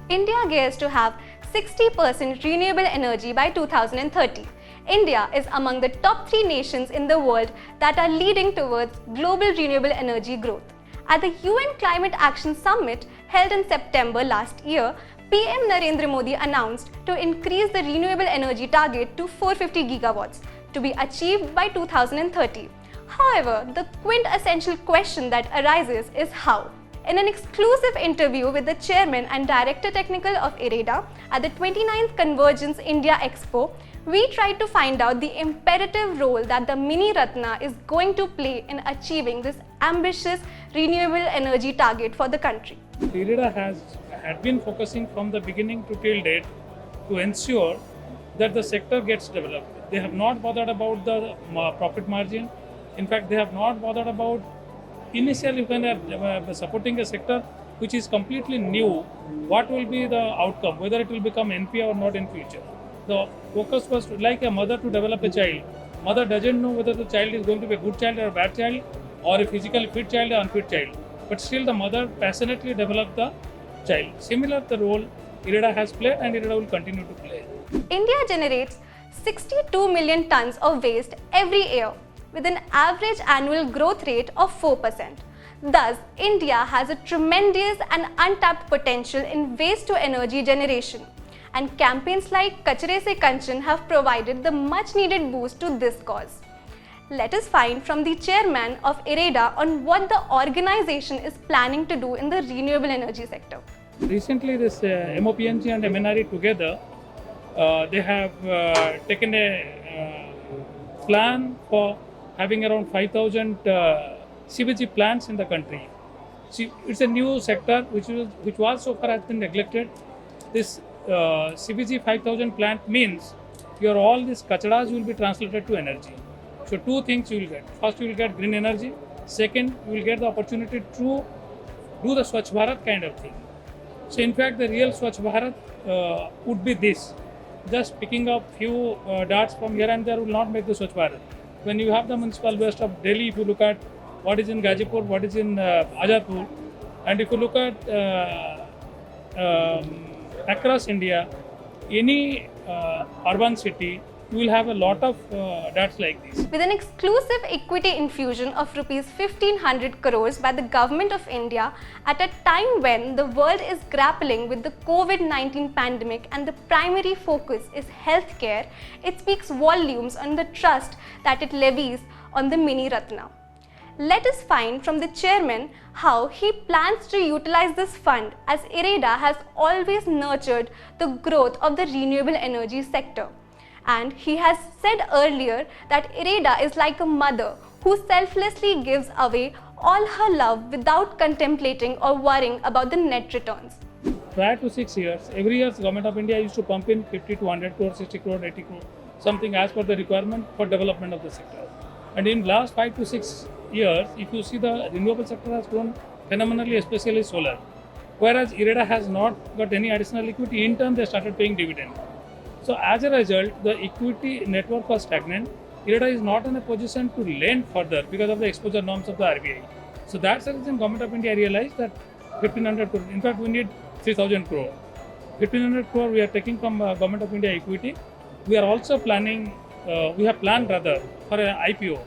India gears to have 60% renewable energy by 2030. India is among the top 3 nations in the world that are leading towards global renewable energy growth. At the UN Climate Action Summit held in September last year, PM Narendra Modi announced to increase the renewable energy target to 450 gigawatts to be achieved by 2030. However, the quintessential question that arises is how. In an exclusive interview with the chairman and director technical of IREDA at the 29th Convergence India Expo, we tried to find out the imperative role that the Mini Ratna is going to play in achieving this ambitious renewable energy target for the country. IREDA had been focusing from the beginning to till date to ensure that the sector gets developed. They have not bothered about the profit margin. In fact, they have not bothered about initially when they are supporting a sector which is completely new, what will be the outcome, whether it will become NPA or not in future. The focus was like a mother to develop a child. Mother doesn't know whether the child is going to be a good child or a bad child, or a physically fit child or unfit child. But still the mother passionately developed the child. Similar the role IREDA has played and IREDA will continue to play. India generates 62 million tons of waste every year, with an average annual growth rate of 4%. Thus, India has a tremendous and untapped potential in waste to energy generation. And campaigns like Kachre Se Kanchan have provided the much needed boost to this cause. Let us find from the chairman of IREDA on what the organization is planning to do in the renewable energy sector. Recently, this MOPNG and MNRE together, they have taken a plan for having around 5,000 CBG plants in the country. See, it's a new sector which was so far has been neglected. This CBG 5,000 plant means your all these kachadas will be translated to energy. So two things you will get. First, you will get green energy. Second, you will get the opportunity to do the Swachh Bharat kind of thing. So in fact, the real Swachh Bharat would be this. Just picking up few darts from here and there will not make the Swachh Bharat. When you have the municipal waste of Delhi, if you look at what is in Gazipur, what is in Azadpur, and if you look at across India, any urban city, you will have a lot of darts like this. With an exclusive equity infusion of Rs 1,500 crores by the Government of India at a time when the world is grappling with the COVID-19 pandemic and the primary focus is healthcare, it speaks volumes on the trust that it levies on the Mini Ratna. Let us find from the chairman how he plans to utilize this fund, as IREDA has always nurtured the growth of the renewable energy sector. And he has said earlier that IREDA is like a mother who selflessly gives away all her love without contemplating or worrying about the net returns. Prior to 6 years, every year Government of India used to pump in 50 to 100 crore, 60 crore, 80 crore, something as per the requirement for development of the sector. And in last 5 to 6 years, if you see, the renewable sector has grown phenomenally, especially solar. Whereas IREDA has not got any additional equity, in turn they started paying dividend. So as a result, the equity network was stagnant. IREDA is not in a position to lend further because of the exposure norms of the RBI. So that's the reason Government of India realized that 1,500 crore, in fact we need 3,000 crore. 1,500 crore we are taking from Government of India equity. We are also planning, we have planned rather for an IPO.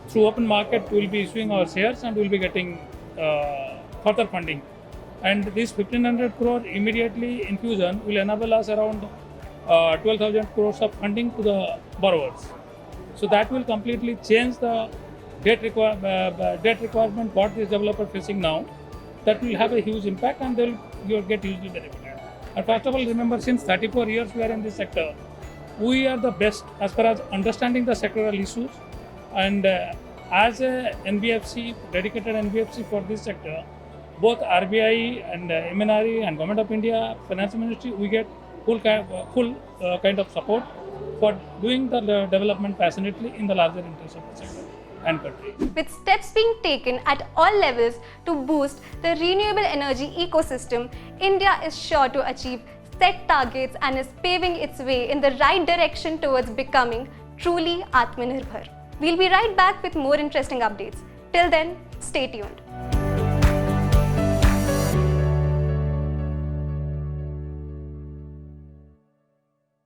Through open market we will be issuing our shares and we will be getting further funding. And this 1,500 crore immediately infusion will enable us around 12,000 crores of funding to the borrowers. So that will completely change the debt requirement what this developer facing now. That will have a huge impact and they will get hugely benefited. And first of all, remember, since 34 years we are in this sector, we are the best as far as understanding the sectoral issues. And as a NBFC, dedicated NBFC for this sector, both RBI and MNRE and Government of India, Finance Ministry, we get full kind of support for doing the development passionately in the larger interest of the sector and country. With steps being taken at all levels to boost the renewable energy ecosystem, India is sure to achieve set targets and is paving its way in the right direction towards becoming truly Atmanirbhar. We'll be right back with more interesting updates. Till then, stay tuned.